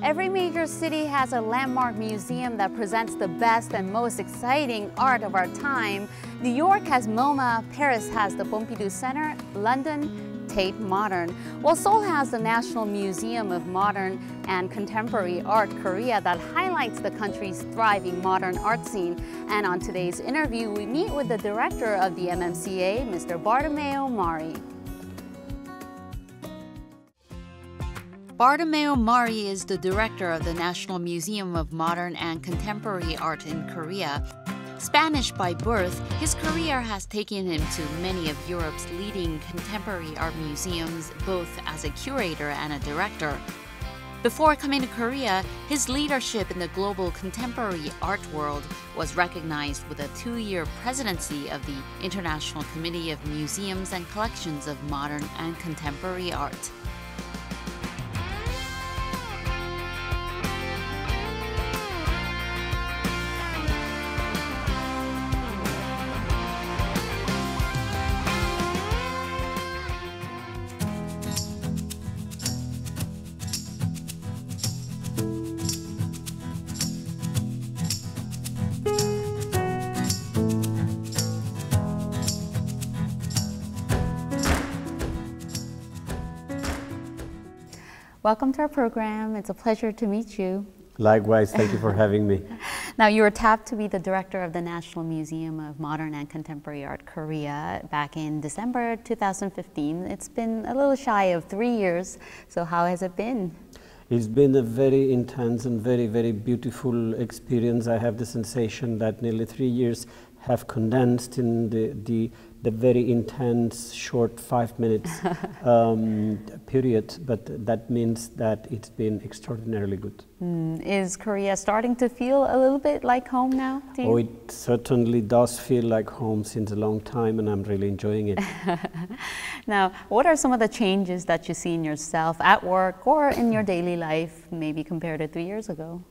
Every major city has a landmark museum that presents the best and most exciting art of our time. New York has MoMA, Paris has the Pompidou Center, London, Tate Modern. While Seoul has the National Museum of Modern and Contemporary Art Korea that highlights the country's thriving modern art scene. And on today's interview, we meet with the director of the MMCA, Mr. Bartomeu Mari. Bartomeu Mari is the director of the National Museum of Modern and Contemporary Art in Korea. Spanish by birth, his career has taken him to many of Europe's leading contemporary art museums, both as a curator and a director. Before coming to Korea, his leadership in the global contemporary art world was recognized with a 2-year presidency of the International Committee of Museums and Collections of Modern and Contemporary Art. Welcome to our program. It's a pleasure to meet you. Likewise, thank you for having me. Now, you were tapped to be the director of the National Museum of Modern and Contemporary Art Korea back in December 2015. It's been a little shy of 3 years, so how has it been? It's been a very intense and very, very beautiful experience. I have the sensation that nearly 3 years have condensed in the very intense, short 5 minutes period, but that means that it's been extraordinarily good. Is Korea starting to feel a little bit like home now to you? Oh, it certainly does feel like home since a long time, and I'm really enjoying it. Now, what are some of the changes that you see in yourself at work or in your daily life, maybe compared to 3 years ago?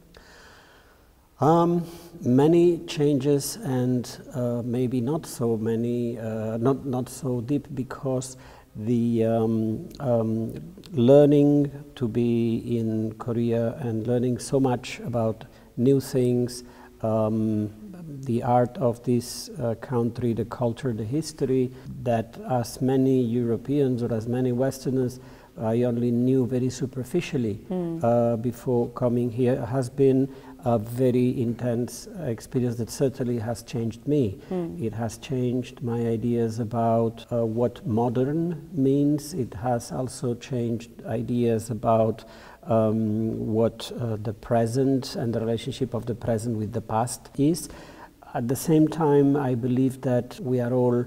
Many changes, and maybe not so many, not so deep, because the learning to be in Korea and learning so much about new things, the art of this country, the culture, the history, that as many Europeans or as many Westerners I only knew very superficially before coming here, has been a very intense experience that certainly has changed me. It has changed my ideas about what modern means. It has also changed ideas about what the present and the relationship of the present with the past is. At the same time, I believe that we are all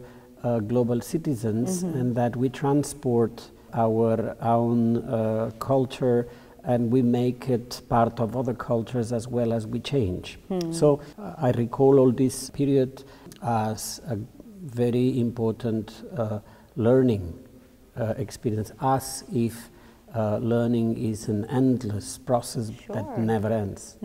global citizens and that we transport our own culture and we make it part of other cultures as well as we change. So I recall all this period as a very important learning experience, as if learning is an endless process that never ends.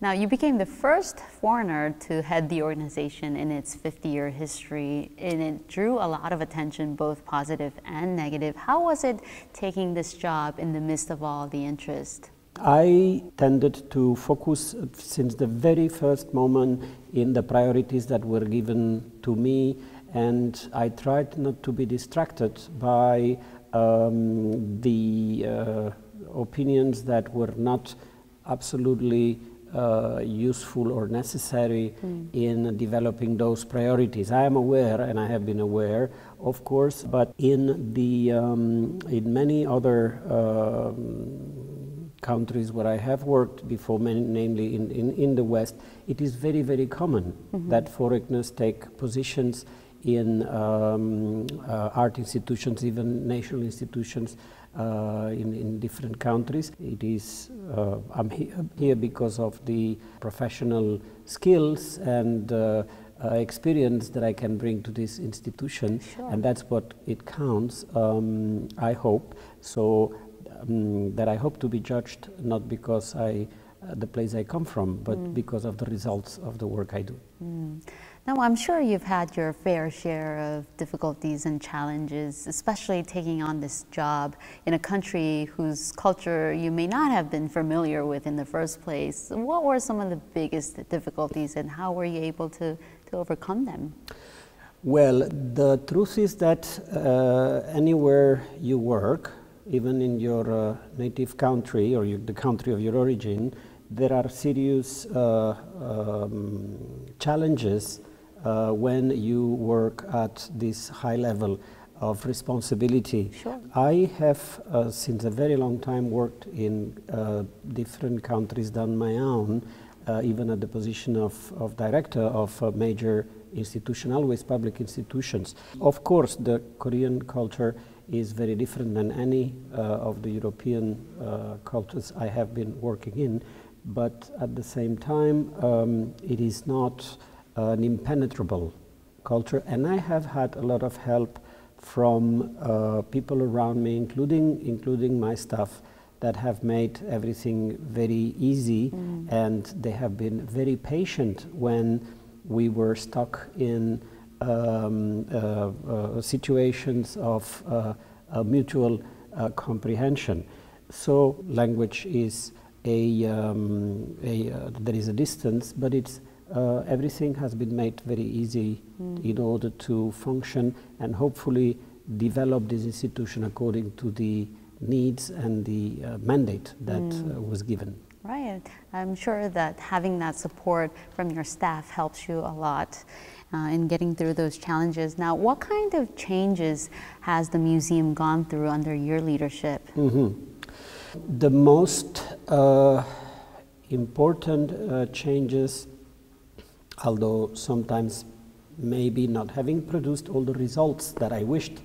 Now, you became the first foreigner to head the organization in its 50-year history, and it drew a lot of attention, both positive and negative. How was it taking this job in the midst of all the interest? I tended to focus since the very first moment in the priorities that were given to me, and I tried not to be distracted by the opinions that were not absolutely useful or necessary in developing those priorities. I am aware, and I have been aware, of course, but in many other countries where I have worked before, namely in the West, it is very, very common that foreigners take positions in art institutions, even national institutions in different countries. It is, I'm here because of the professional skills and experience that I can bring to this institution, and that's what it counts, I hope. So that I hope to be judged not because I the place I come from, but because of the results of the work I do. Now, I'm sure you've had your fair share of difficulties and challenges, especially taking on this job in a country whose culture you may not have been familiar with in the first place. What were some of the biggest difficulties, and how were you able to overcome them? Well, the truth is that anywhere you work, even in your native country or the country of your origin, there are serious challenges when you work at this high level of responsibility. Sure. I have, since a very long time, worked in different countries, done my own, even at the position of director of a major institution, always public institutions. Of course, the Korean culture is very different than any of the European cultures I have been working in, but at the same time, it is not an impenetrable culture, and I have had a lot of help from people around me, including my staff, that have made everything very easy, and they have been very patient when we were stuck in situations of mutual comprehension. So language is there is a distance, but it's everything has been made very easy in order to function and hopefully develop this institution according to the needs and the mandate that was given. Right. I'm sure that having that support from your staff helps you a lot in getting through those challenges. Now, what kind of changes has the museum gone through under your leadership? The most important changes, although sometimes maybe not having produced all the results that I wished,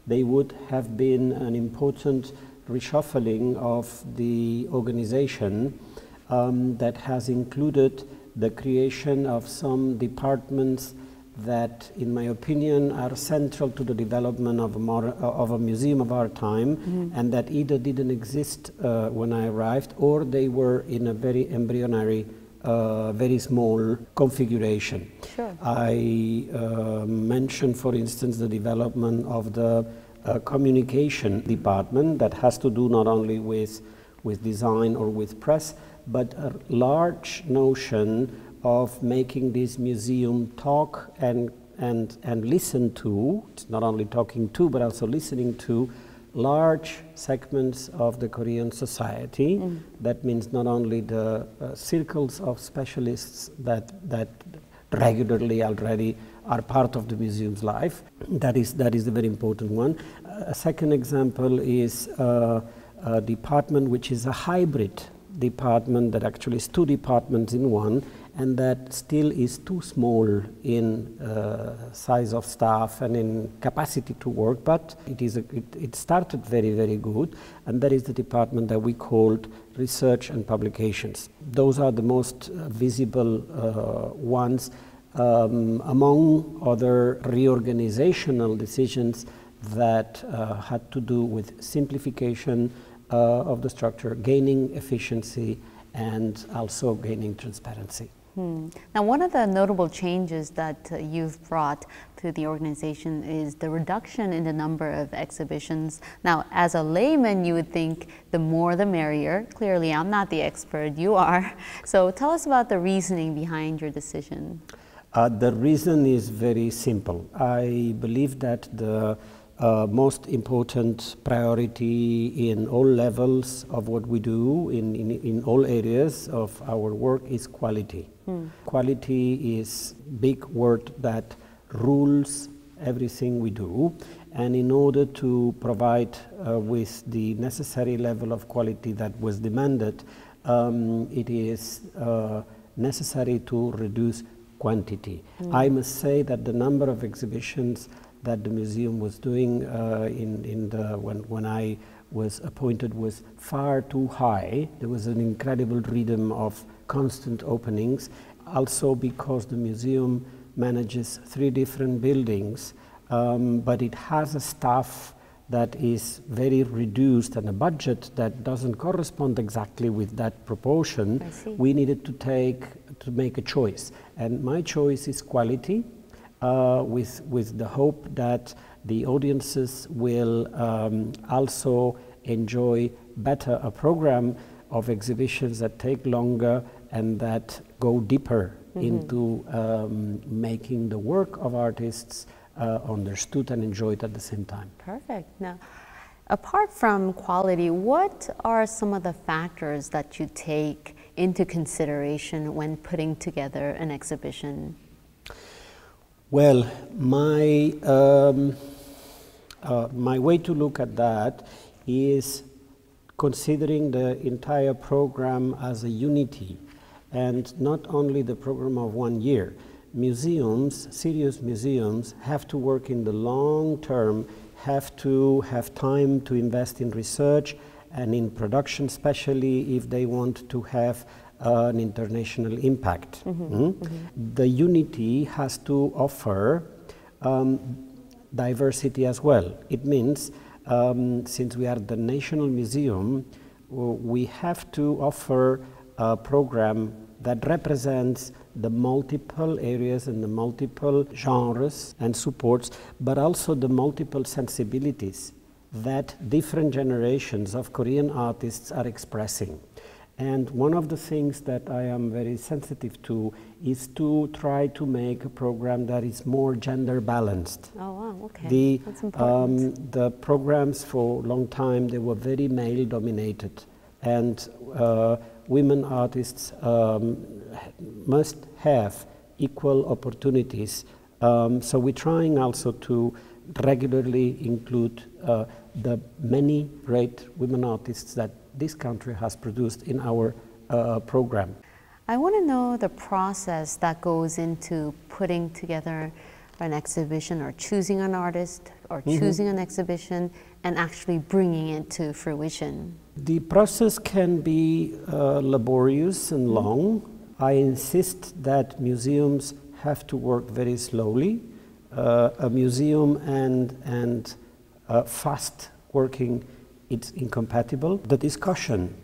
they would have been an important reshuffling of the organization that has included the creation of some departments that, in my opinion, are central to the development of a museum of our time, and that either didn't exist when I arrived, or they were in a very embryonic, very small configuration. Sure. I mentioned, for instance, the development of the communication department that has to do not only with design or with press, but a large notion of making this museum talk and listen to, it's not only talking to, but also listening to large segments of the Korean society. That means not only the circles of specialists that regularly already are part of the museum's life. That is a very important one. A second example is a department which is a hybrid department that actually is two departments in one, and that still is too small in size of staff and in capacity to work, but it started very, very good, and that is the department that we called Research and Publications. Those are the most visible ones, among other reorganizational decisions that had to do with simplification of the structure, gaining efficiency, and also gaining transparency. Now, one of the notable changes that you've brought to the organization is the reduction in the number of exhibitions. Now, as a layman, you would think the more the merrier. Clearly, I'm not the expert, you are. So tell us about the reasoning behind your decision. The reason is very simple. I believe that the most important priority in all levels of what we do, in all areas of our work, is quality. Quality is a big word that rules everything we do, and in order to provide with the necessary level of quality that was demanded, it is necessary to reduce quantity. I must say that the number of exhibitions that the museum was doing when I was appointed was far too high. There was an incredible rhythm of constant openings, also because the museum manages 3 different buildings, but it has a staff that is very reduced and a budget that doesn't correspond exactly with that proportion, we needed to make a choice. And my choice is quality, with the hope that the audiences will also enjoy better a program of exhibitions that take longer and that go deeper into making the work of artists understood and enjoyed at the same time. Perfect. Now, apart from quality, what are some of the factors that you take into consideration when putting together an exhibition? Well, my way to look at that is considering the entire program as a unity, and not only the program of 1 year. Museums, serious museums, have to work in the long term, have to have time to invest in research and in production, especially if they want to have an international impact. The unity has to offer diversity as well. It means, since we are the National Museum, we have to offer a program that represents the multiple areas and the multiple genres and supports, but also the multiple sensibilities that different generations of Korean artists are expressing. And one of the things that I am very sensitive to is to try to make a program that is more gender balanced. Oh wow, okay. That's important. The programs for a long time, they were very male dominated, and women artists must have equal opportunities. So we're trying also to regularly include the many great women artists that this country has produced in our program. I want to know the process that goes into putting together an exhibition, or choosing an artist, or choosing an exhibition, and actually bringing it to fruition. The process can be laborious and long. I insist that museums have to work very slowly. A museum and fast working, it's incompatible. The discussion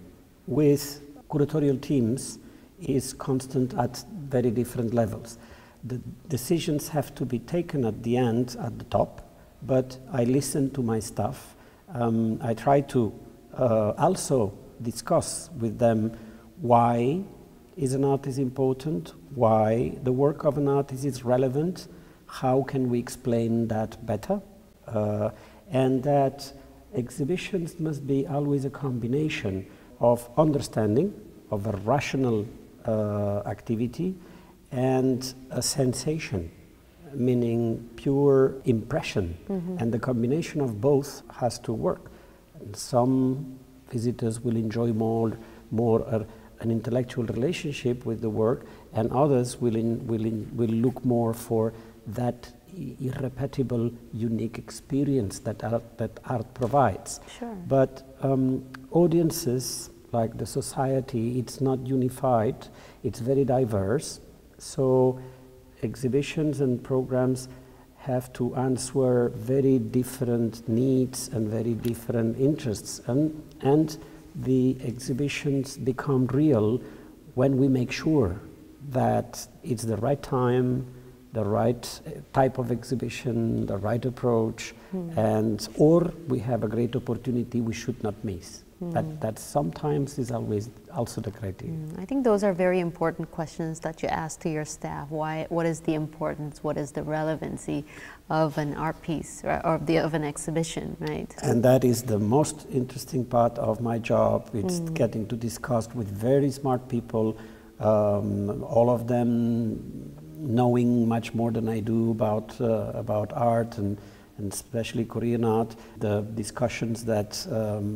with curatorial teams is constant at very different levels. The decisions have to be taken at the end, at the top, but I listen to my staff. I try to also discuss with them why is an artist important, why the work of an artist is relevant, how can we explain that better, and that exhibitions must be always a combination of understanding, of a rational activity, and a sensation, meaning pure impression. And the combination of both has to work. And some visitors will enjoy more an intellectual relationship with the work, and others will look more for that irrepeatable, unique experience that art provides. Sure. But audiences, like the society, it's not unified, it's very diverse. So exhibitions and programs have to answer very different needs and very different interests. And the exhibitions become real when we make sure that it's the right time, the right type of exhibition, the right approach, or we have a great opportunity we should not miss. That sometimes is always also the criteria. I think those are very important questions that you ask to your staff. What is the importance, what is the relevancy of an art piece or of an exhibition, right? And that is the most interesting part of my job. It's getting to discuss with very smart people, all of them knowing much more than I do about art and especially Korean art. The discussions that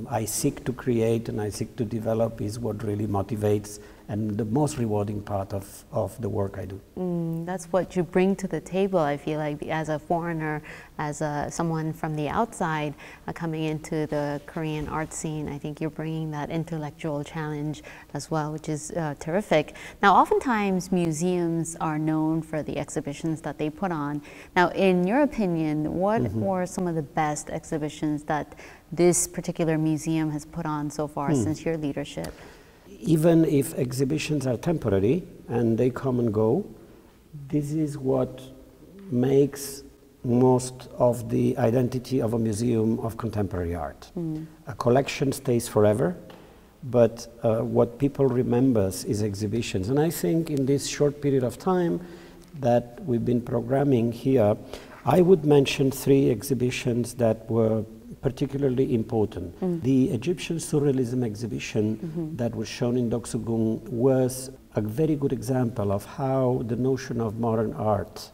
I seek to create and I seek to develop is what really motivates and the most rewarding part of the work I do. That's what you bring to the table, I feel like, as a foreigner, as someone from the outside coming into the Korean art scene. I think you're bringing that intellectual challenge as well, which is terrific. Now, oftentimes museums are known for the exhibitions that they put on. Now, in your opinion, what were some of the best exhibitions that this particular museum has put on so far since your leadership? Even if exhibitions are temporary and they come and go, this is what makes most of the identity of a museum of contemporary art. A collection stays forever, but what people remember is exhibitions. And I think in this short period of time that we've been programming here, I would mention 3 exhibitions that were particularly important. The Egyptian Surrealism exhibition that was shown in Deoksugung was a very good example of how the notion of modern art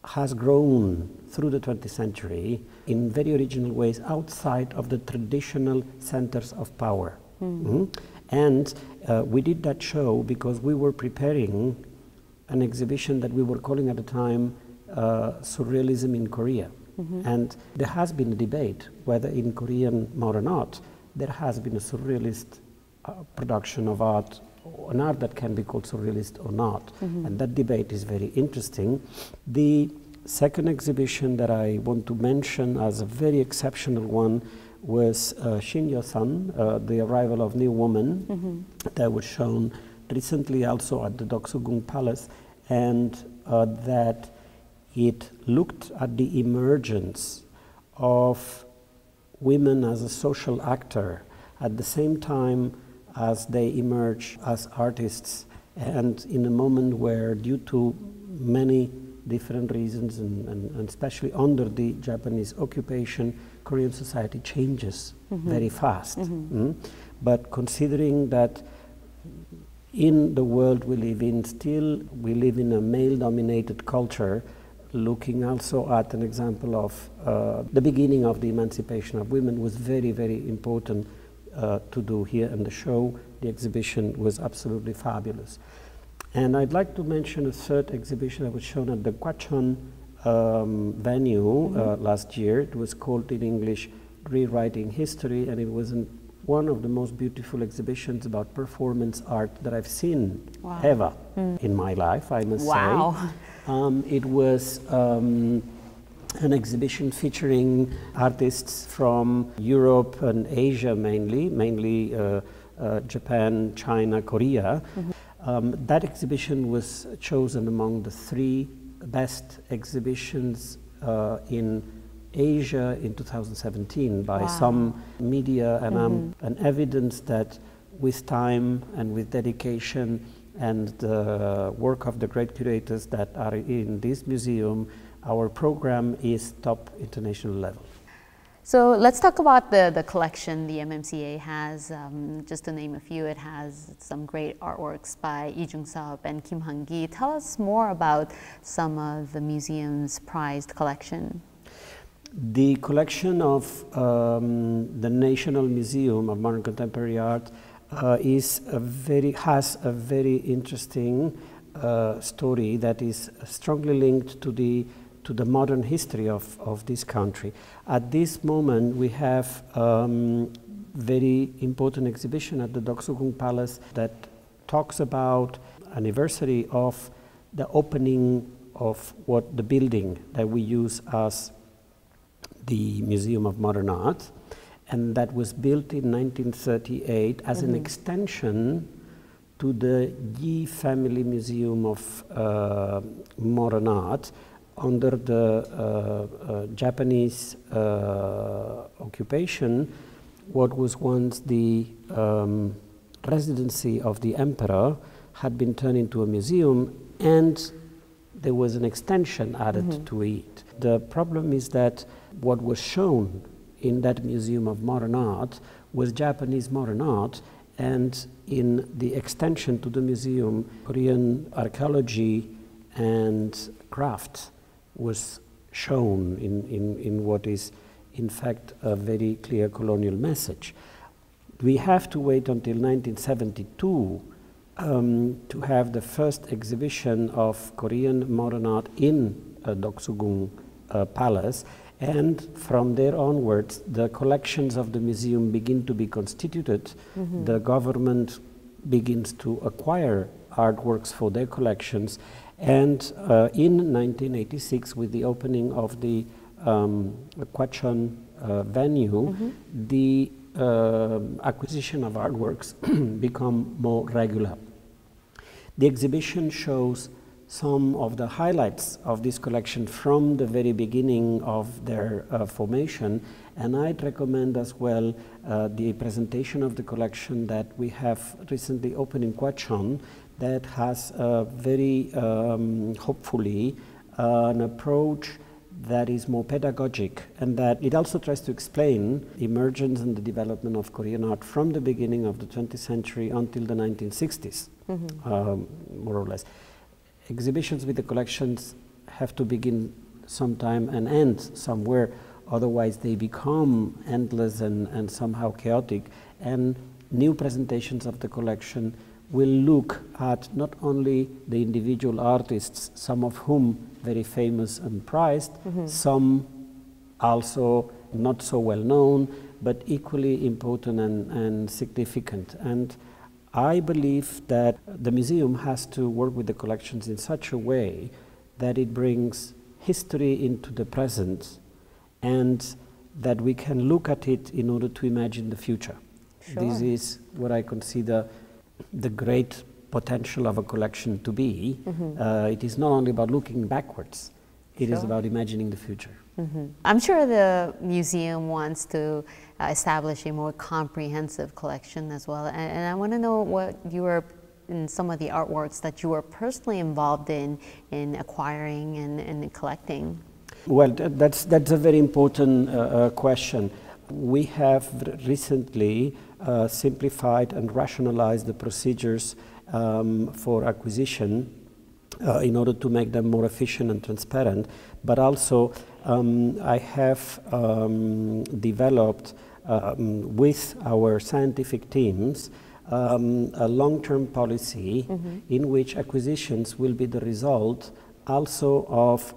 has grown through the 20th century in very original ways outside of the traditional centers of power. And we did that show because we were preparing an exhibition that we were calling at the time Surrealism in Korea. And there has been a debate whether in Korean modern art there has been a surrealist production of art, an art that can be called surrealist or not. And that debate is very interesting. The second exhibition that I want to mention as a very exceptional one was Shin-Yo-san, The Arrival of New Woman, that was shown recently also at the Deoksugung Palace, and that it looked at the emergence of women as a social actor at the same time as they emerge as artists, and in a moment where, due to many different reasons, and especially under the Japanese occupation, Korean society changes very fast. But considering that in the world we live in, still we live in a male-dominated culture, looking also at an example of the beginning of the emancipation of women was very, very important to do here in the show. The exhibition was absolutely fabulous. And I'd like to mention a third exhibition that was shown at the Gwacheon venue last year. It was called in English Rewriting History, and it was one of the most beautiful exhibitions about performance art that I've seen ever in my life, I must say. It was an exhibition featuring artists from Europe and Asia mainly Japan, China, Korea. That exhibition was chosen among the 3 best exhibitions in Asia in 2017 by some media, and an evidence that with time and with dedication and the work of the great curators that are in this museum, our program is top international level. So let's talk about the collection the MMCA has. Just to name a few, it has some great artworks by Lee Jung-sup and Kim Han-gi. Tell us more about some of the museum's prized collection. The collection of the National Museum of Modern Contemporary Art has a very interesting story that is strongly linked to the modern history of this country. At this moment, we have very important exhibition at the Deoksugung Palace that talks about anniversary of the opening of the building that we use as the Museum of Modern Art, and that was built in 1938 as an extension to the Yi Family Museum of Modern Art under the Japanese occupation. What was once the residency of the emperor had been turned into a museum, and there was an extension added to it. The problem is that what was shown in that Museum of Modern Art was Japanese modern art, and in the extension to the museum, Korean archaeology and craft was shown in what is in fact a very clear colonial message. We have to wait until 1972 to have the first exhibition of Korean modern art in Deoksugung Palace, and from there onwards the collections of the museum begin to be constituted. The government begins to acquire artworks for their collections, and in 1986, with the opening of the Gwacheon venue, the acquisition of artworks become more regular. The exhibition shows some of the highlights of this collection from the very beginning of their formation, and I'd recommend as well the presentation of the collection that we have recently opened in Gwacheon, that has very hopefully an approach that is more pedagogic, and that it also tries to explain the emergence and the development of Korean art from the beginning of the 20th century until the 1960s, more or less. Exhibitions with the collections have to begin sometime and end somewhere, otherwise they become endless and somehow chaotic, and new presentations of the collection will look at not only the individual artists, some of whom very famous and prized, some also not so well known, but equally important and significant. And I believe that the museum has to work with the collections in such a way that it brings history into the present, and that we can look at it in order to imagine the future. Sure. This is what I consider the great potential of a collection to be. It is not only about looking backwards, it is about imagining the future. I'm sure the museum wants to establish a more comprehensive collection as well, and I want to know what you were, in some of the artworks that you were personally involved in acquiring and collecting. Well, that's a very important question. We have recently simplified and rationalized the procedures for acquisition in order to make them more efficient and transparent, but also I have developed with our scientific teams a long-term policy in which acquisitions will be the result also of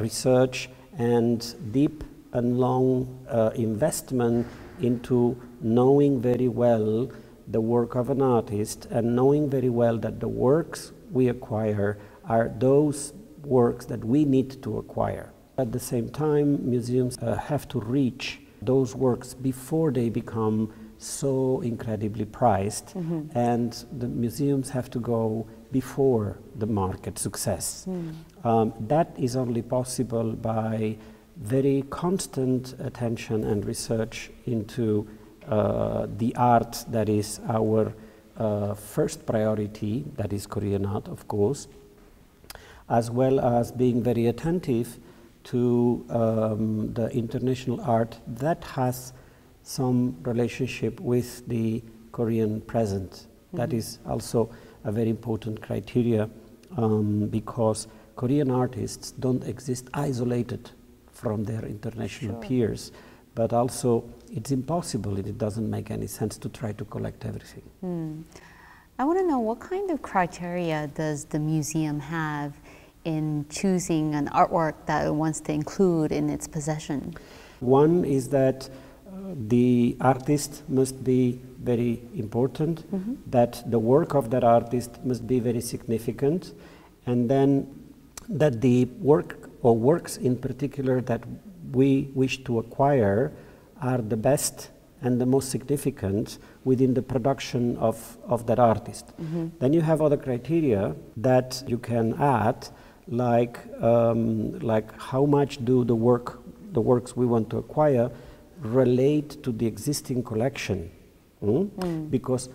research and deep and long investment into knowing very well the work of an artist, and knowing very well that the works we acquire are those works that we need to acquire. At the same time, museums have to reach those works before they become so incredibly prized, and the museums have to go before the market success. That is only possible by very constant attention and research into the art that is our first priority, that is Korean art, of course, as well as being very attentive to the international art that has some relationship with the Korean present. That is also a very important criteria, because Korean artists don't exist isolated from their international peers, but also it's impossible, it doesn't make any sense to try to collect everything. I want to know, what kind of criteria does the museum have in choosing an artwork that it wants to include in its possession? One is that the artist must be very important, that the work of that artist must be very significant, and then that the work or works in particular that we wish to acquire are the best and the most significant within the production of that artist. Then you have other criteria that you can add, like how much do the works we want to acquire relate to the existing collection, because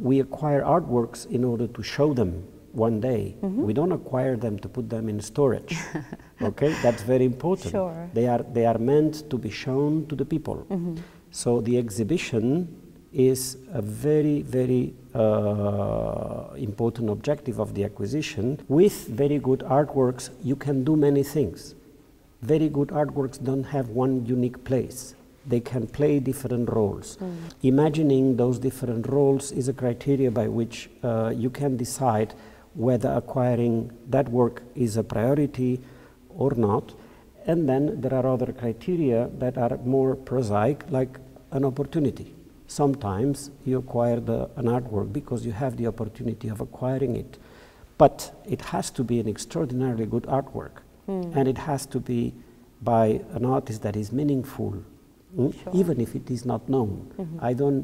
we acquire artworks in order to show them one day. We don't acquire them to put them in storage. Okay, that's very important. Sure. They are meant to be shown to the people. So the exhibition is a very, very important objective of the acquisition. With very good artworks, you can do many things. Very good artworks don't have one unique place. they can play different roles. Imagining those different roles is a criteria by which you can decide whether acquiring that work is a priority or not. And then there are other criteria that are more prosaic, like an opportunity. Sometimes you acquire an artwork because you have the opportunity of acquiring it. But it has to be an extraordinarily good artwork. And it has to be by an artist that is meaningful, even if it is not known.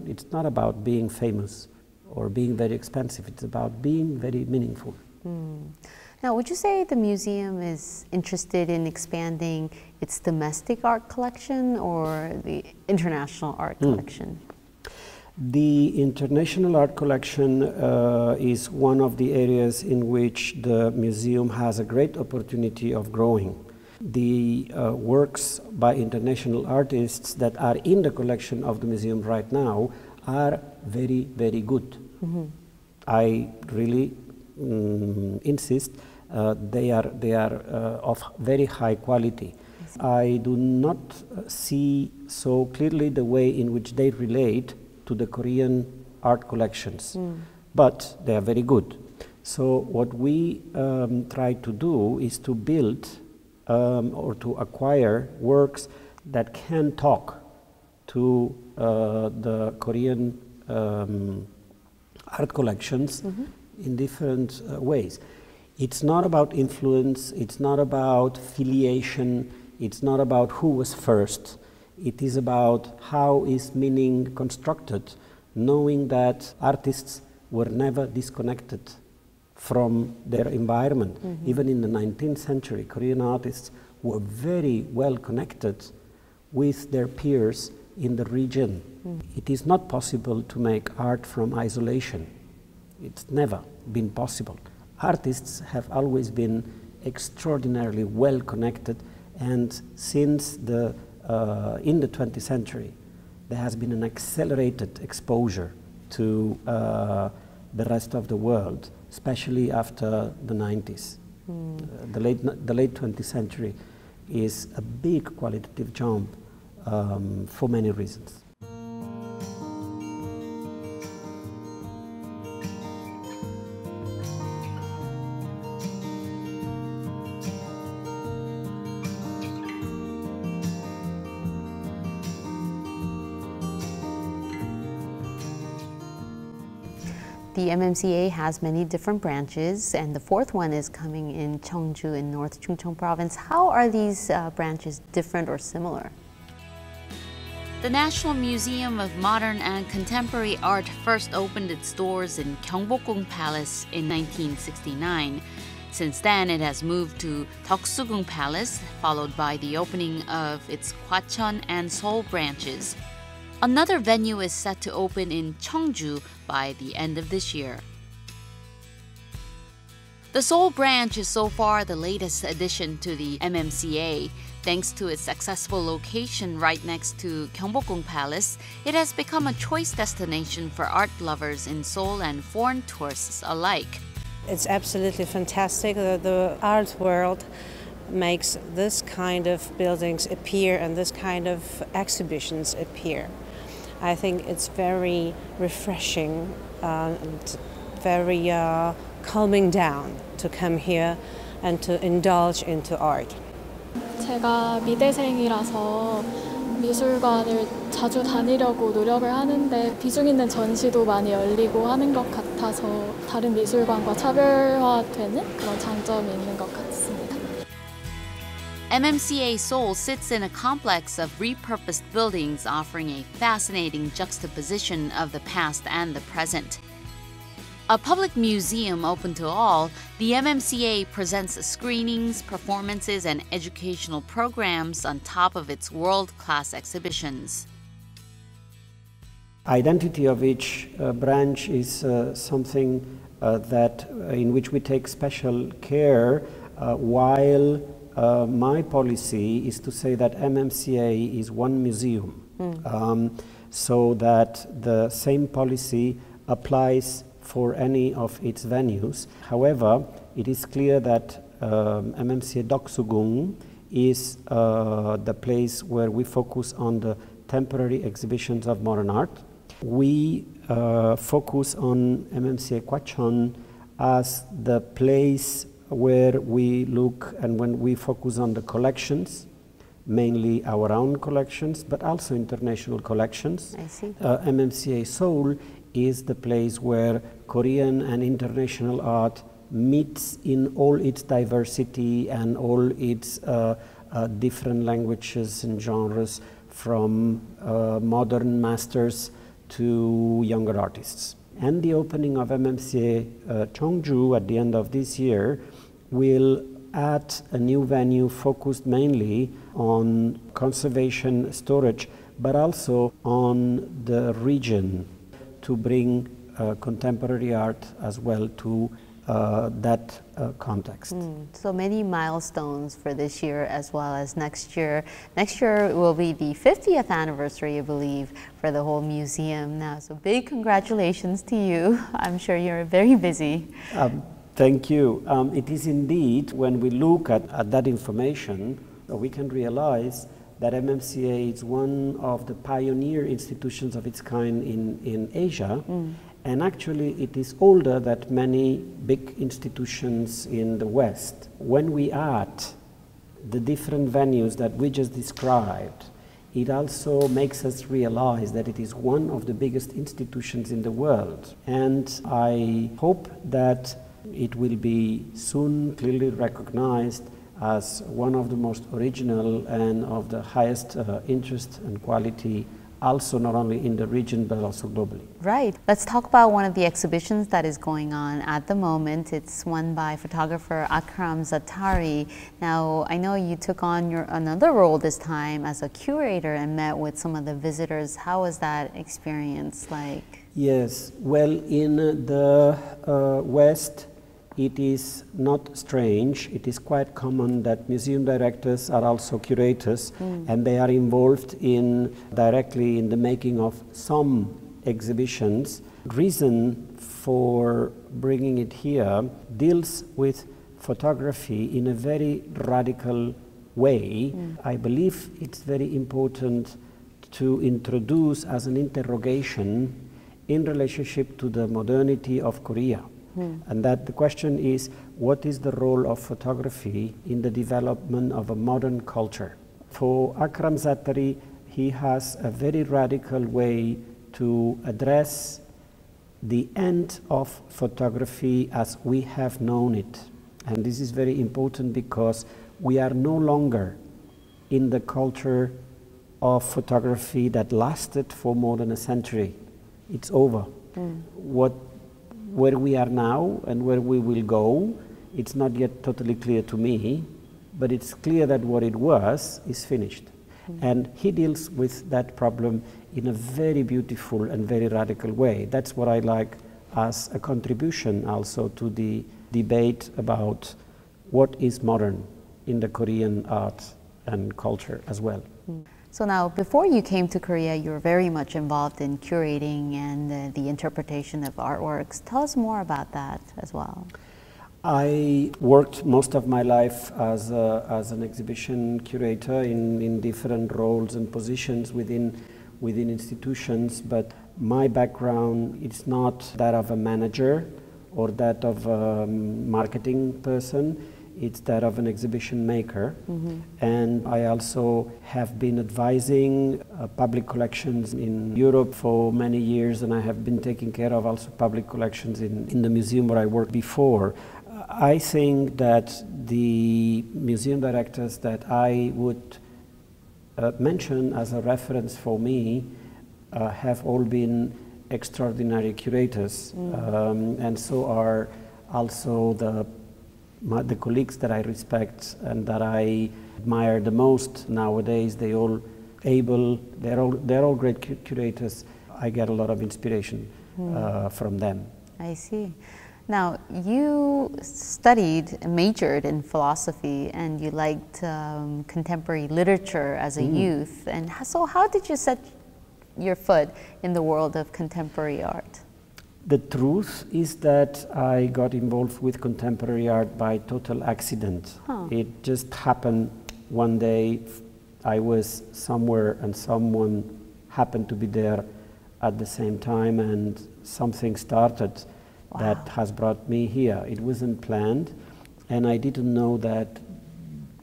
It's not about being famous or being very expensive. It's about being very meaningful. Now, would you say the museum is interested in expanding its domestic art collection or the international art collection? The international art collection is one of the areas in which the museum has a great opportunity of growing. The works by international artists that are in the collection of the museum right now are very, very good. I really insist they are of very high quality. I do not see so clearly the way in which they relate to the Korean art collections, but they are very good. So what we try to do is to build or to acquire works that can talk to the Korean art collections in different ways. It's not about influence, it's not about filiation, it's not about who was first. It is about how is meaning constructed, knowing that artists were never disconnected from their environment. Even in the 19th century, Korean artists were very well connected with their peers in the region. It is not possible to make art from isolation. It's never been possible. Artists have always been extraordinarily well connected, and since in the 20th century, there has been an accelerated exposure to the rest of the world, especially after the 90s. The late 20th century is a big qualitative jump for many reasons. The MMCA has many different branches, and the fourth one is coming in Cheongju in North Chungcheong Province. How are these branches different or similar? The National Museum of Modern and Contemporary Art first opened its doors in Gyeongbokgung Palace in 1969. Since then, it has moved to Deoksugung Palace, followed by the opening of its Gwacheon and Seoul branches. Another venue is set to open in Cheongju by the end of this year. The Seoul Branch is so far the latest addition to the MMCA. Thanks to its accessible location right next to Gyeongbokgung Palace, it has become a choice destination for art lovers in Seoul and foreign tourists alike. It's absolutely fantastic that the art world makes this kind of buildings appear and this kind of exhibitions appear. I think it's very refreshing and very calming down to come here and to indulge into art. 제가 미대생이라서 미술관을 자주 다니려고 노력을 하는데 비중 있는 전시도 많이 열리고 하는 것 같아서 다른 미술관과 차별화되는 그런 장점이 있는 것 같습니다. MMCA Seoul sits in a complex of repurposed buildings offering a fascinating juxtaposition of the past and the present. A public museum open to all, the MMCA presents screenings, performances, and educational programs on top of its world-class exhibitions. Identity of each branch is something in which we take special care, while my policy is to say that MMCA is one museum, so that the same policy applies for any of its venues. However, it is clear that MMCA Deoksugung is the place where we focus on the contemporary exhibitions of modern art. We focus on MMCA Gwacheon as the place where we look and when we focus on the collections, mainly our own collections, but also international collections. I see. MMCA Seoul is the place where Korean and international art meets in all its diversity and all its different languages and genres, from modern masters to younger artists. And the opening of MMCA Cheongju at the end of this year will add a new venue focused mainly on conservation storage, but also on the region, to bring contemporary art as well to that context. So many milestones for this year as well as next year. Next year will be the 50th anniversary, I believe, for the whole museum now. So big congratulations to you. I'm sure you're very busy. Thank you. It is indeed, when we look at that information, we can realize that MMCA is one of the pioneer institutions of its kind in Asia. And actually, it is older than many big institutions in the West. When we add the different venues that we just described, it also makes us realize that it is one of the biggest institutions in the world. And I hope that it will be soon clearly recognized as one of the most original and of the highest interest and quality, also not only in the region but also globally. Right. Let's talk about one of the exhibitions that is going on at the moment. It's one by photographer Akram Za'tari. Now, I know you took on another role this time as a curator and met with some of the visitors. How was that experience like? Yes, well, in the West, it is not strange. It is quite common that museum directors are also curators, and they are involved directly in the making of some exhibitions. Reason for bringing it here deals with photography in a very radical way. I believe it's very important to introduce as an interrogation in relationship to the modernity of Korea. And that the question is, what is the role of photography in the development of a modern culture? For Akram Za'tari, he has a very radical way to address the end of photography as we have known it. And this is very important because we are no longer in the culture of photography that lasted for more than a century. It's over. Where we are now and where we will go, it's not yet totally clear to me, but it's clear that what it was is finished. And he deals with that problem in a very beautiful and very radical way. That's what I like as a contribution also to the debate about what is modern in the Korean art and culture as well. So now, before you came to Korea, you were very much involved in curating and the interpretation of artworks. Tell us more about that as well. I worked most of my life as an exhibition curator in different roles and positions within institutions, but my background is not that of a manager or that of a marketing person. It's that of an exhibition maker. And I also have been advising public collections in Europe for many years, and I have been taking care of also public collections in the museum where I worked before. I think that the museum directors that I would mention as a reference for me have all been extraordinary curators, and so are also the colleagues that I respect and that I admire the most nowadays. They're all great curators. I get a lot of inspiration from them. I see. Now, you majored in philosophy, and you liked contemporary literature as a youth. And so how did you set your foot in the world of contemporary art? The truth is that I got involved with contemporary art by total accident. It just happened one day. I was somewhere and someone happened to be there at the same time, and something started that has brought me here. It wasn't planned, and I didn't know that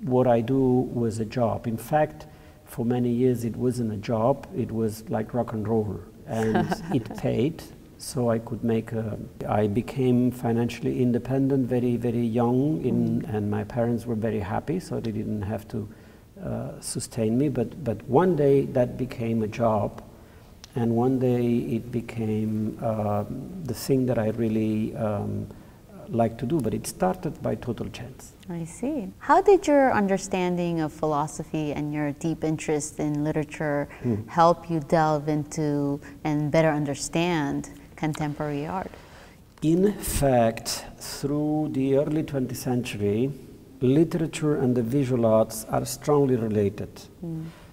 what I do was a job. In fact, for many years it wasn't a job, it was like rock and roll, and it paid, so I could make I became financially independent very, very young, and my parents were very happy, so they didn't have to sustain me, but one day that became a job, and one day it became the thing that I really like to do, but it started by total chance. I see. How did your understanding of philosophy and your deep interest in literature help you delve into and better understand contemporary art? In fact, through the early 20th century, literature and the visual arts are strongly related.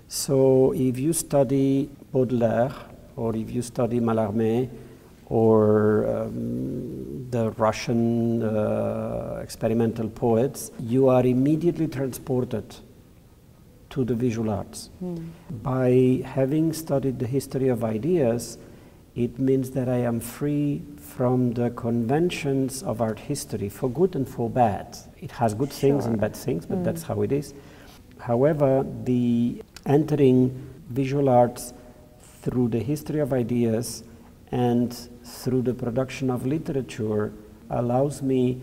So if you study Baudelaire, or if you study Mallarmé, or the Russian experimental poets, you are immediately transported to the visual arts. By having studied the history of ideas, it means that I am free from the conventions of art history, for good and for bad. It has good things and bad things, but that's how it is. However, the entering visual arts through the history of ideas and through the production of literature allows me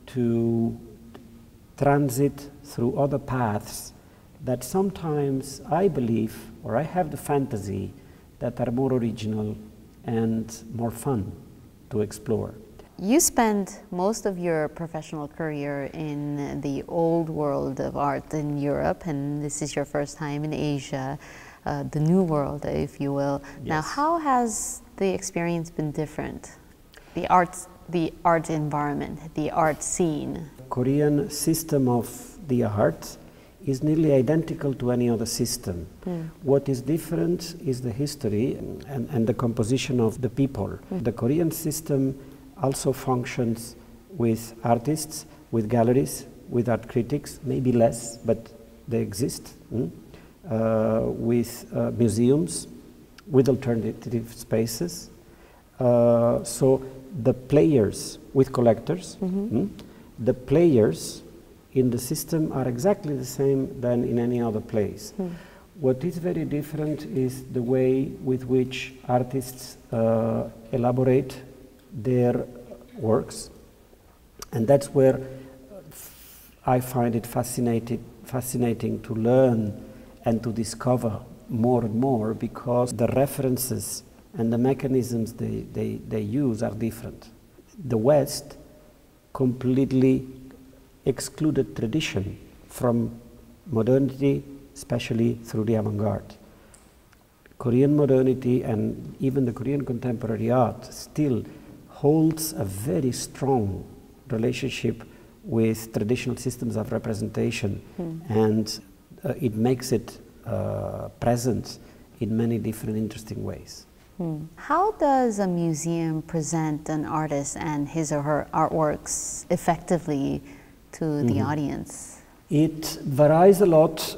to transit through other paths that sometimes I believe, or I have the fantasy, that are more original and more fun to explore. You spent most of your professional career in the old world of art in Europe, and this is your first time in Asia, the new world, if you will. Yes. Now, how has the experience been different? The art environment, the art scene. Korean system of the art is nearly identical to any other system. What is different is the history and the composition of the people. The Korean system also functions with artists, with galleries, with art critics, maybe less, but they exist, with museums, with alternative spaces. So the players, with collectors, the players in the system are exactly the same than in any other place. What is very different is the way with which artists elaborate their works, and that's where I find it fascinating to learn and to discover more and more, because the references and the mechanisms they use are different. The West completely excluded tradition from modernity, especially through the avant-garde. Korean modernity and even the Korean contemporary art still holds a very strong relationship with traditional systems of representation, and it makes it present in many different interesting ways. How does a museum present an artist and his or her artworks effectively to the audience? It varies a lot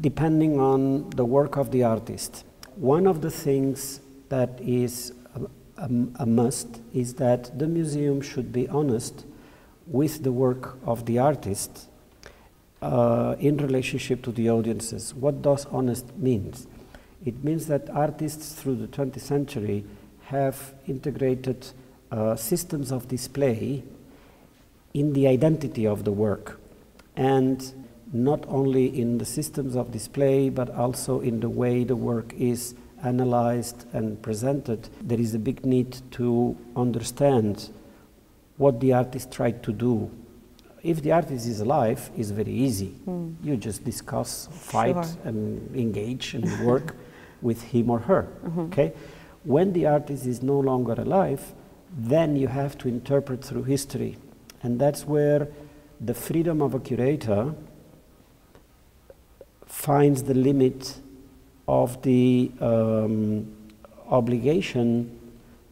depending on the work of the artist. One of the things that is a must is that the museum should be honest with the work of the artist in relationship to the audiences. What does honest mean? It means that artists through the 20th century have integrated systems of display in the identity of the work, and not only in the systems of display but also in the way the work is analyzed and presented. There is a big need to understand what the artist tried to do. If the artist is alive, it's very easy. You just discuss, fight, and engage and work with him or her. Okay? When the artist is no longer alive, then you have to interpret through history. And that's where the freedom of a curator finds the limit of the obligation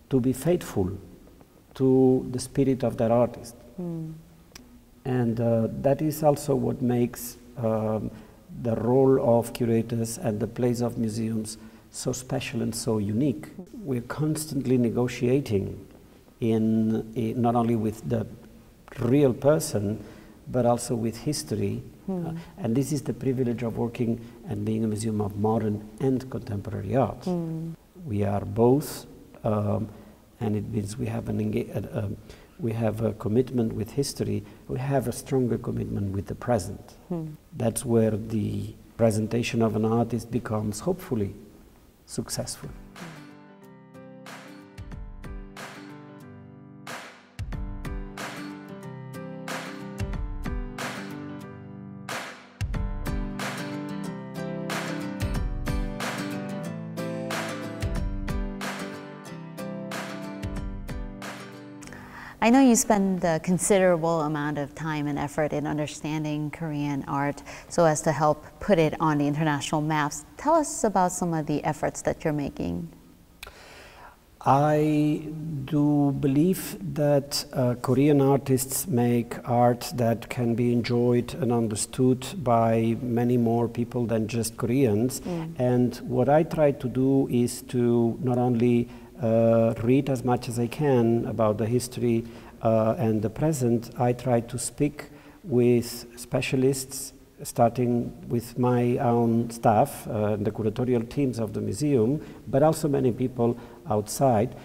to be faithful to the spirit of that artist. And that is also what makes the role of curators and the place of museums so special and so unique. We're constantly negotiating not only with the real person, but also with history. And this is the privilege of working and being a museum of modern and contemporary art. We are both, and it means we have a commitment with history, we have a stronger commitment with the present. That's where the presentation of an artist becomes, hopefully, successful. I know you spend a considerable amount of time and effort in understanding Korean art so as to help put it on the international maps. Tell us about some of the efforts that you're making. I do believe that Korean artists make art that can be enjoyed and understood by many more people than just Koreans. And what I try to do is to not only read as much as I can about the history and the present. I try to speak with specialists, starting with my own staff, the curatorial teams of the museum, but also many people outside.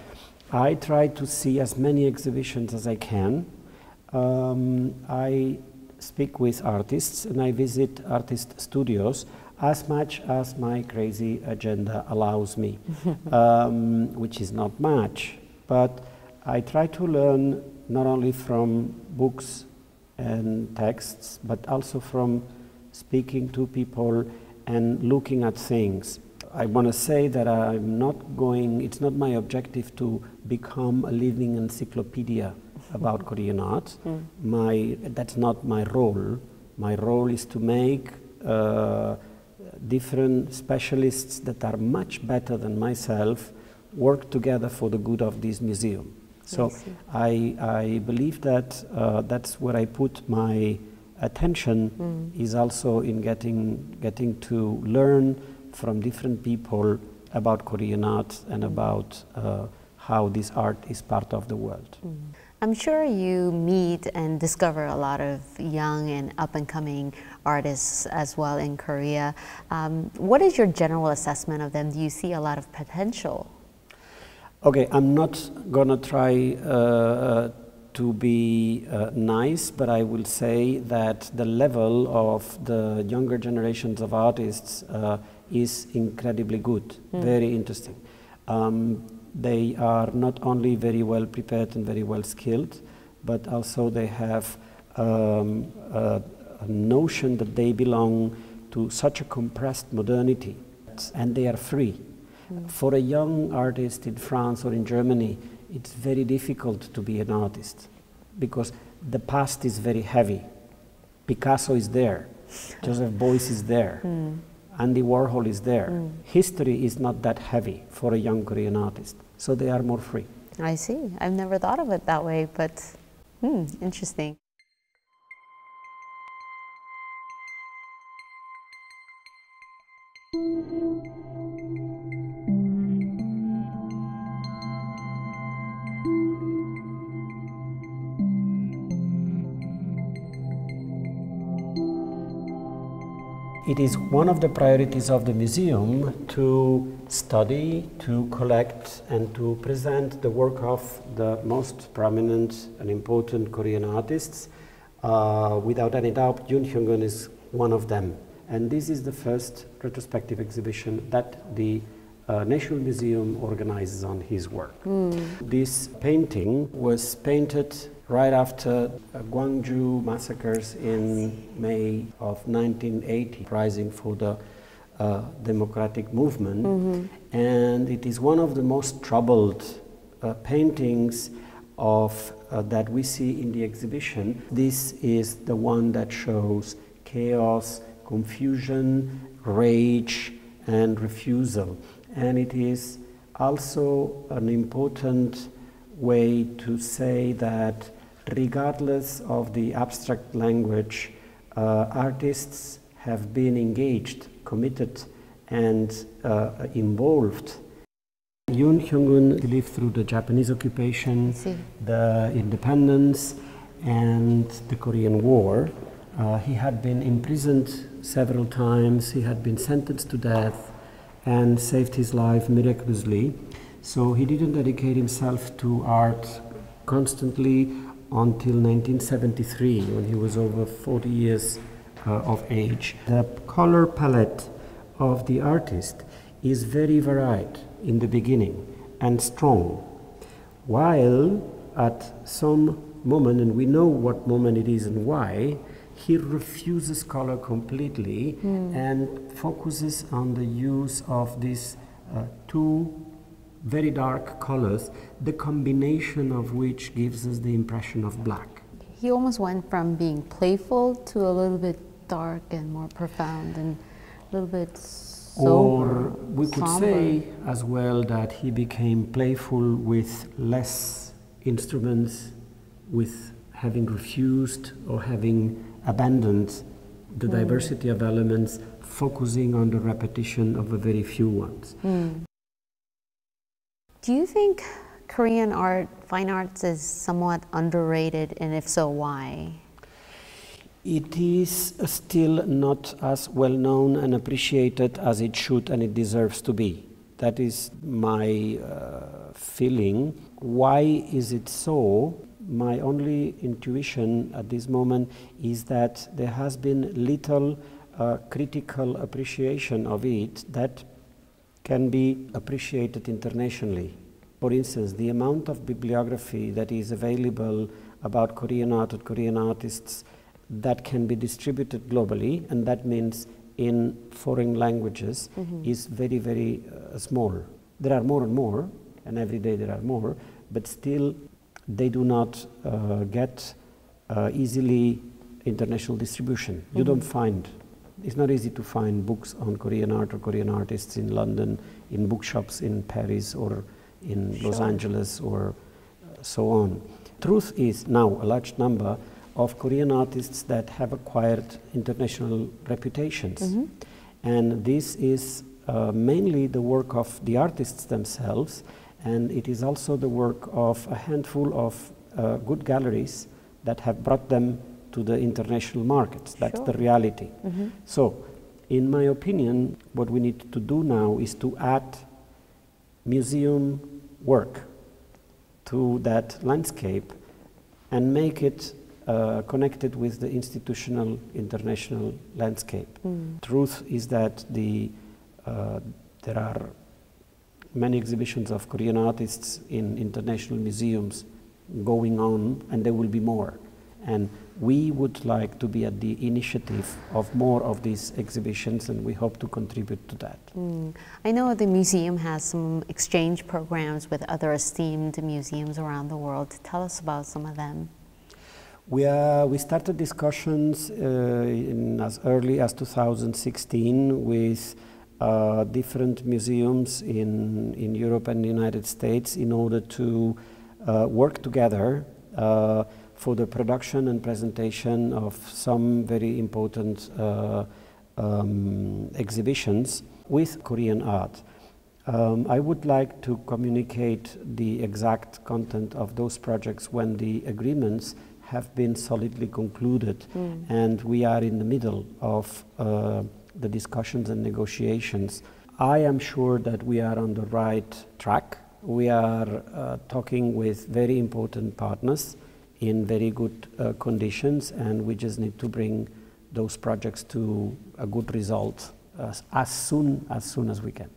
I try to see as many exhibitions as I can. I speak with artists and I visit artist studios as much as my crazy agenda allows me, which is not much. But I try to learn not only from books and texts, but also from speaking to people and looking at things. I want to say that it's not my objective to become a living encyclopedia about Korean art. That's not my role. My role is to make different specialists that are much better than myself work together for the good of this museum. So I believe that that's where I put my attention, is also in getting to learn from different people about Korean art and about how this art is part of the world. I'm sure you meet and discover a lot of young and up-and-coming artists as well in Korea. What is your general assessment of them? Do you see a lot of potential? Okay, I'm not gonna try to be nice, but I will say that the level of the younger generations of artists is incredibly good, very interesting. They are not only very well prepared and very well skilled, but also they have a notion that they belong to such a compressed modernity, and they are free. For a young artist in France or in Germany, it's very difficult to be an artist because the past is very heavy. Picasso is there, Joseph Beuys is there, Andy Warhol is there. History is not that heavy for a young Korean artist, so they are more free. I see. I've never thought of it that way, but interesting. It is one of the priorities of the museum to study, to collect, and to present the work of the most prominent and important Korean artists. Without any doubt, Yoon Hyung-gun is one of them. And this is the first retrospective exhibition that the National Museum organizes on his work. This painting was painted right after Gwangju massacres in May of 1980, rising for the democratic movement. And it is one of the most troubled paintings of that we see in the exhibition. This is the one that shows chaos, confusion, rage, and refusal. And it is also an important way to say that regardless of the abstract language, artists have been engaged, committed, and involved. Yoon Hyung-un lived through the Japanese occupation, the independence, and the Korean War. He had been imprisoned several times, he had been sentenced to death, and saved his life miraculously. So he didn't dedicate himself to art constantly until 1973, when he was over 40 years of age. The color palette of the artist is very varied in the beginning and strong, while at some moment, and we know what moment it is and why, he refuses color completely and focuses on the use of these two very dark colors, the combination of which gives us the impression of black. He almost went from being playful to a little bit dark and more profound and a little bit sober. Or we could say as well that he became playful with less instruments, with having refused or having abandoned the diversity of elements, focusing on the repetition of a very few ones. Do you think Korean art, fine arts, is somewhat underrated, and if so, why? It is still not as well known and appreciated as it should and it deserves to be. That is my feeling. Why is it so? My only intuition at this moment is that there has been little critical appreciation of it that can be appreciated internationally. For instance, the amount of bibliography that is available about Korean art or Korean artists that can be distributed globally, and that means in foreign languages, is very, very small. There are more and more, and every day there are more, but still they do not get easily international distribution. You don't find, it's not easy to find books on Korean art or Korean artists in London, in bookshops in Paris or in Los Angeles or so on. Truth is now a large number of Korean artists that have acquired international reputations. And this is mainly the work of the artists themselves, and it is also the work of a handful of good galleries that have brought them to the international markets. That's the reality. So, in my opinion, what we need to do now is to add museum work to that landscape and make it connected with the institutional international landscape. Truth is that there are many exhibitions of Korean artists in international museums going on, and there will be more. And we would like to be at the initiative of more of these exhibitions, and we hope to contribute to that. I know the museum has some exchange programs with other esteemed museums around the world. Tell us about some of them. We started discussions as early as 2016 with different museums in Europe and the United States in order to work together for the production and presentation of some very important exhibitions with Korean art. I would like to communicate the exact content of those projects when the agreements have been solidly concluded, and we are in the middle of the discussions and negotiations. I am sure that we are on the right track. We are talking with very important partners in very good conditions, and we just need to bring those projects to a good result as soon as we can.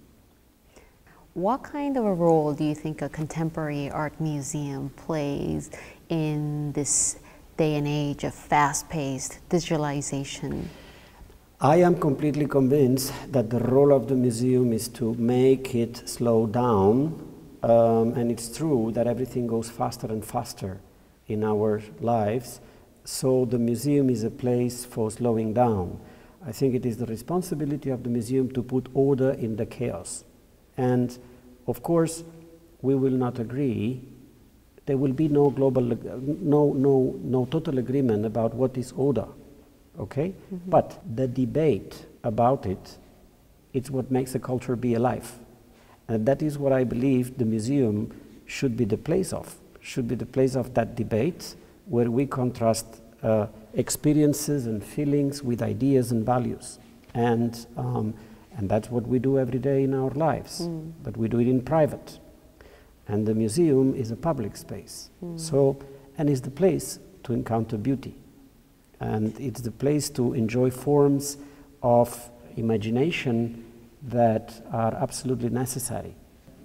What kind of a role do you think a contemporary art museum plays in this day and age of fast-paced digitalization? I am completely convinced that the role of the museum is to make it slow down, and it's true that everything goes faster and faster in our lives, so the museum is a place for slowing down. I think it is the responsibility of the museum to put order in the chaos. And of course, we will not agree. There will be no global, no total agreement about what is order. okay? But the debate about it, it's what makes a culture be alive. And that is what I believe the museum should be the place of, that debate where we contrast experiences and feelings with ideas and values. And that's what we do every day in our lives, but we do it in private. And the museum is a public space. And it's the place to encounter beauty. And it's the place to enjoy forms of imagination that are absolutely necessary.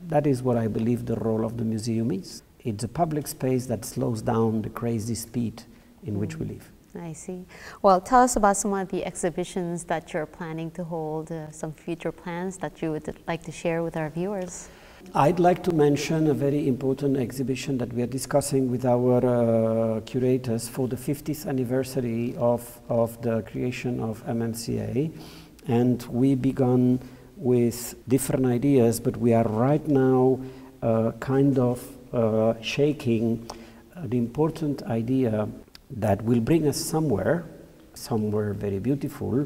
That is what I believe the role of the museum is. It's a public space that slows down the crazy speed in which we live. I see. Well, tell us about some of the exhibitions that you're planning to hold, some future plans that you would like to share with our viewers. I'd like to mention a very important exhibition that we are discussing with our curators for the 50th anniversary of the creation of MMCA. And we began with different ideas, but we are right now kind of shaking the important idea that will bring us somewhere very beautiful,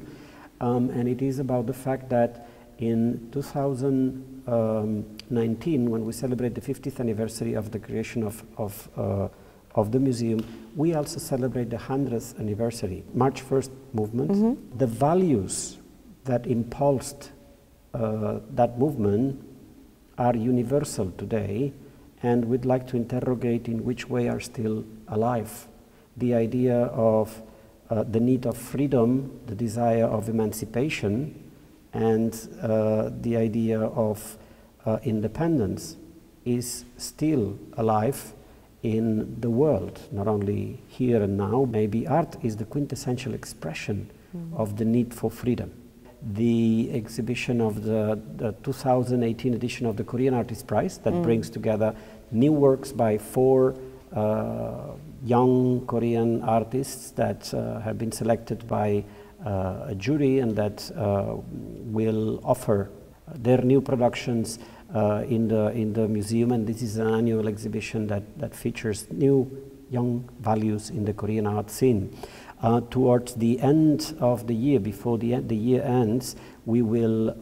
and it is about the fact that in 2019, when we celebrate the 50th anniversary of the creation of the museum, we also celebrate the 100th anniversary, March 1st movement. The values that impulsed that movement are universal today, and we'd like to interrogate in which way are still alive. The idea of the need of freedom, the desire of emancipation, and the idea of independence is still alive in the world, not only here and now. Maybe art is the quintessential expression of the need for freedom. The exhibition of the 2018 edition of the Korean Artist Prize that brings together new works by 4 young Korean artists that have been selected by a jury and that will offer their new productions in the museum. And this is an annual exhibition that features new young values in the Korean art scene. Towards the end of the year, before the year ends, we will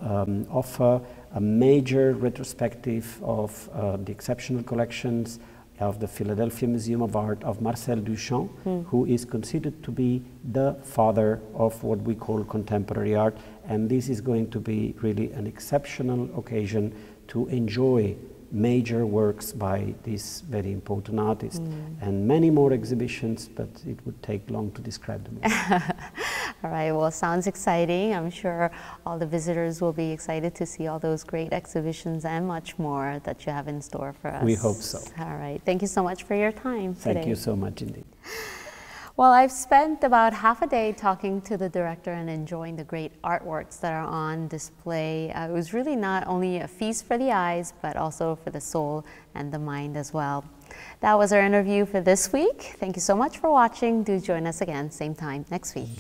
offer a major retrospective of the exceptional collections of the Philadelphia Museum of Art of Marcel Duchamp, who is considered to be the father of what we call contemporary art. And this is going to be really an exceptional occasion to enjoy major works by this very important artist, and many more exhibitions, but it would take long to describe them all. All right, well, sounds exciting. I'm sure all the visitors will be excited to see all those great exhibitions and much more that you have in store for us. We hope so. All right, thank you so much for your time today. Thank you so much indeed. Well, I've spent about half a day talking to the director and enjoying the great artworks that are on display. It was really not only a feast for the eyes, but also for the soul and the mind as well. That was our interview for this week. Thank you so much for watching. Do join us again, same time next week.